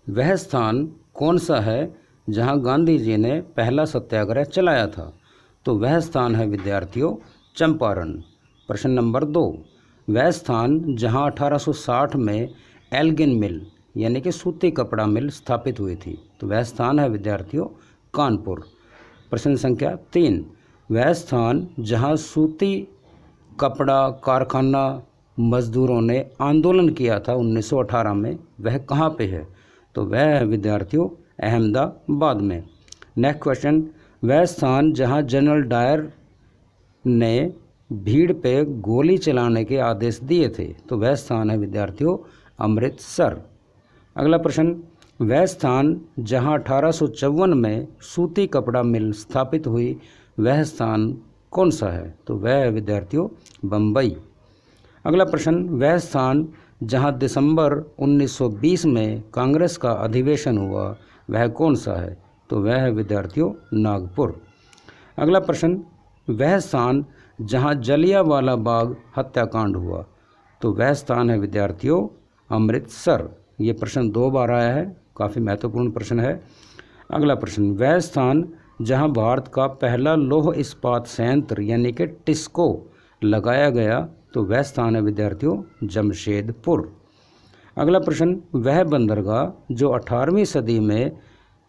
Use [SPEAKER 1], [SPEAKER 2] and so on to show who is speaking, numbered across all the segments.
[SPEAKER 1] वह स्थान कौन सा है जहां गांधी जी ने पहला सत्याग्रह चलाया था? तो वह स्थान है विद्यार्थियों चंपारण। प्रश्न नंबर 2, वह स्थान जहां 1860 में एल्गिन मिल यानी कि सूती कपड़ा मिल स्थापित हुई थी? तो वह स्थान है विद्यार्थियों कानपुर। प्रश्न संख्या 3, वह स्थान जहां सूती कपड़ा कारखाना मजदूरों ने आंदोलन किया था 1918 में, वह कहाँ पे है? तो वह है विद्यार्थियों अहमदाबाद में। नेक्स्ट क्वेश्चन, वह स्थान जहां जनरल डायर ने भीड़ पे गोली चलाने के आदेश दिए थे? तो वह स्थान है विद्यार्थियों अमृतसर। अगला प्रश्न, वह स्थान जहां 1854 में सूती कपड़ा मिल स्थापित हुई, वह स्थान कौन सा है? तो वह है विद्यार्थियों बम्बई। अगला प्रश्न, वह स्थान जहां दिसंबर 1920 में कांग्रेस का अधिवेशन हुआ, वह कौन सा है? तो वह है विद्यार्थियों नागपुर। अगला प्रश्न, वह स्थान जहां जलियांवाला बाग हत्याकांड हुआ, तो वह स्थान है विद्यार्थियों अमृतसर। ये प्रश्न 2 बार आया है, काफ़ी महत्वपूर्ण प्रश्न है। अगला प्रश्न, वह स्थान जहां भारत का पहला लौह इस्पात संयंत्र यानी कि टिस्को लगाया गया, तो वह स्थान है विद्यार्थियों जमशेदपुर। अगला प्रश्न, वह बंदरगाह जो 18वीं सदी में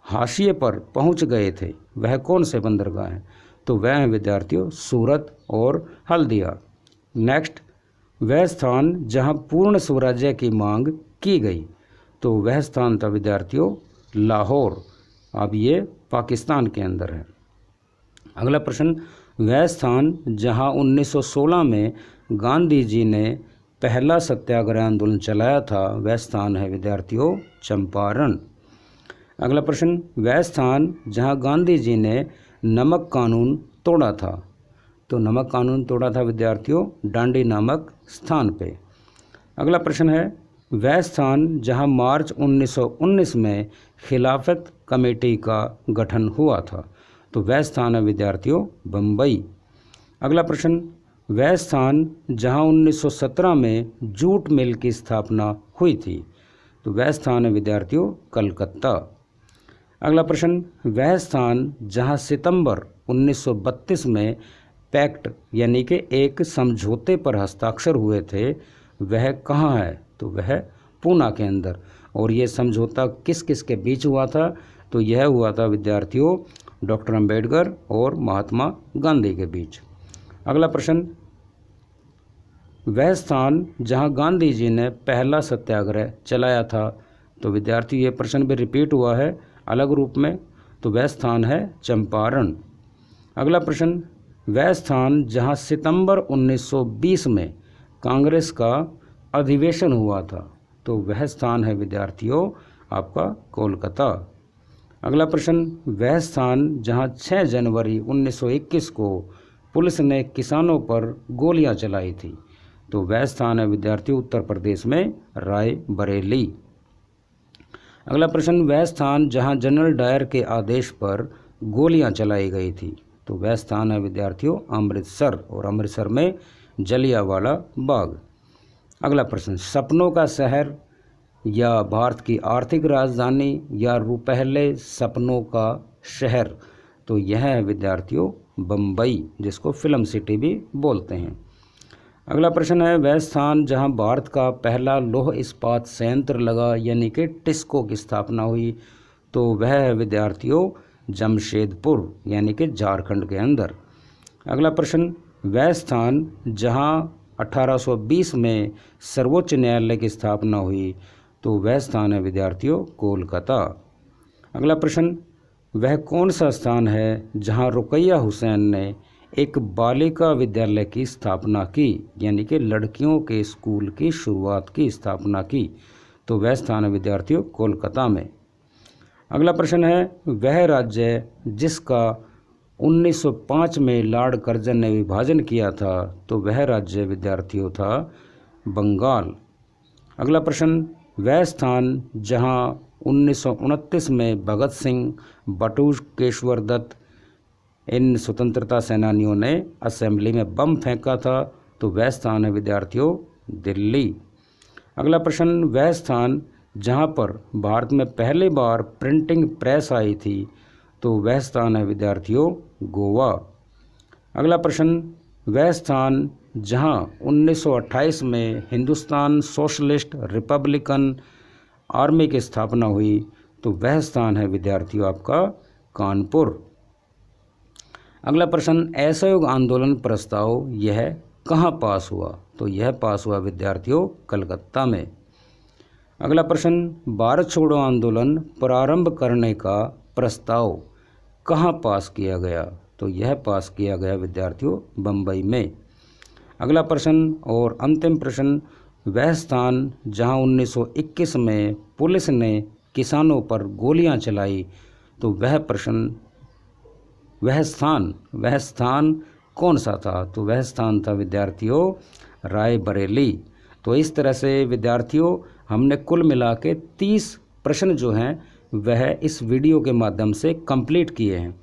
[SPEAKER 1] हाशिए पर पहुंच गए थे, वह कौन से बंदरगाह हैं? तो वह हैं विद्यार्थियों सूरत और हल्दिया। नेक्स्ट, वह स्थान जहां पूर्ण स्वराज्य की मांग की गई, तो वह स्थान था विद्यार्थियों लाहौर। अब ये पाकिस्तान के अंदर है। अगला प्रश्न, वह स्थान जहां 1916 में गांधी जी ने पहला सत्याग्रह आंदोलन चलाया था, वह स्थान है विद्यार्थियों चंपारण। अगला प्रश्न, वह स्थान जहां गांधी जी ने नमक कानून तोड़ा था, तो नमक कानून तोड़ा था विद्यार्थियों डांडी नामक स्थान पे। अगला प्रश्न है, वह स्थान जहां मार्च 1919 में खिलाफत कमेटी का गठन हुआ था, तो वह स्थान है विद्यार्थियों बम्बई। अगला प्रश्न, वह स्थान जहां 1917 में जूट मिल की स्थापना हुई थी, तो वह स्थान है विद्यार्थियों कलकत्ता। अगला प्रश्न, वह स्थान जहां सितंबर 1932 में पैक्ट यानी कि एक समझौते पर हस्ताक्षर हुए थे, वह कहाँ है? तो वह पूना के अंदर। और ये समझौता किस किस के बीच हुआ था? तो यह हुआ था विद्यार्थियों डॉक्टर अंबेडकर और महात्मा गांधी के बीच। अगला प्रश्न, वह स्थान जहां गांधी जी ने पहला सत्याग्रह चलाया था, तो विद्यार्थी ये प्रश्न भी रिपीट हुआ है अलग रूप में, तो वह स्थान है चंपारण। अगला प्रश्न, वह स्थान जहां सितंबर 1920 में कांग्रेस का अधिवेशन हुआ था, तो वह स्थान है विद्यार्थियों आपका कोलकाता। अगला प्रश्न, वह स्थान जहां 6 जनवरी 1921 को पुलिस ने किसानों पर गोलियां चलाई थी, तो वह स्थान है विद्यार्थियों उत्तर प्रदेश में रायबरेली। अगला प्रश्न, वह स्थान जहां जनरल डायर के आदेश पर गोलियां चलाई गई थी, तो वह स्थान है विद्यार्थियों अमृतसर, और अमृतसर में जलियांवाला बाग। अगला प्रश्न, सपनों का शहर या भारत की आर्थिक राजधानी या रुपहले सपनों का शहर, तो यह है विद्यार्थियों बम्बई, जिसको फिल्म सिटी भी बोलते हैं। अगला प्रश्न है, वह स्थान जहां भारत का पहला लौह इस्पात संयंत्र लगा यानी कि टिस्को की स्थापना हुई, तो वह है विद्यार्थियों जमशेदपुर यानी कि झारखंड के अंदर। अगला प्रश्न, वह स्थान जहां 1820 में सर्वोच्च न्यायालय की स्थापना हुई, तो वह स्थान है विद्यार्थियों कोलकाता। अगला प्रश्न, वह कौन सा स्थान है जहां रुकैया हुसैन ने एक बालिका विद्यालय की स्थापना की यानी कि लड़कियों के स्कूल की शुरुआत की स्थापना की, तो वह स्थान है विद्यार्थियों कोलकाता में। अगला प्रश्न है, वह राज्य जिसका 1905 में लॉर्ड कर्जन ने विभाजन किया था, तो वह राज्य विद्यार्थियों था बंगाल। अगला प्रश्न, वह स्थान जहां 1929 में भगत सिंह, बटुकेश्वर दत्त इन स्वतंत्रता सेनानियों ने असेंबली में बम फेंका था, तो वह स्थान है विद्यार्थियों दिल्ली। अगला प्रश्न, वह स्थान जहाँ पर भारत में पहली बार प्रिंटिंग प्रेस आई थी, तो वह स्थान है विद्यार्थियों गोवा। अगला प्रश्न, वह स्थान जहाँ 1928 में हिंदुस्तान सोशलिस्ट रिपब्लिकन आर्मी की स्थापना हुई, तो वह स्थान है विद्यार्थियों आपका कानपुर। अगला प्रश्न, असहयोग आंदोलन प्रस्ताव यह कहाँ पास हुआ, तो यह पास हुआ विद्यार्थियों कलकत्ता में। अगला प्रश्न, भारत छोड़ो आंदोलन प्रारंभ करने का प्रस्ताव कहाँ पास किया गया, तो यह पास किया गया विद्यार्थियों बम्बई में। अगला प्रश्न और अंतिम प्रश्न, वह स्थान जहां 1921 में पुलिस ने किसानों पर गोलियां चलाई, तो वह स्थान कौन सा था, तो वह स्थान था विद्यार्थियों रायबरेली। तो इस तरह से विद्यार्थियों हमने कुल मिला के 30 प्रश्न जो हैं वह इस वीडियो के माध्यम से कंप्लीट किए हैं।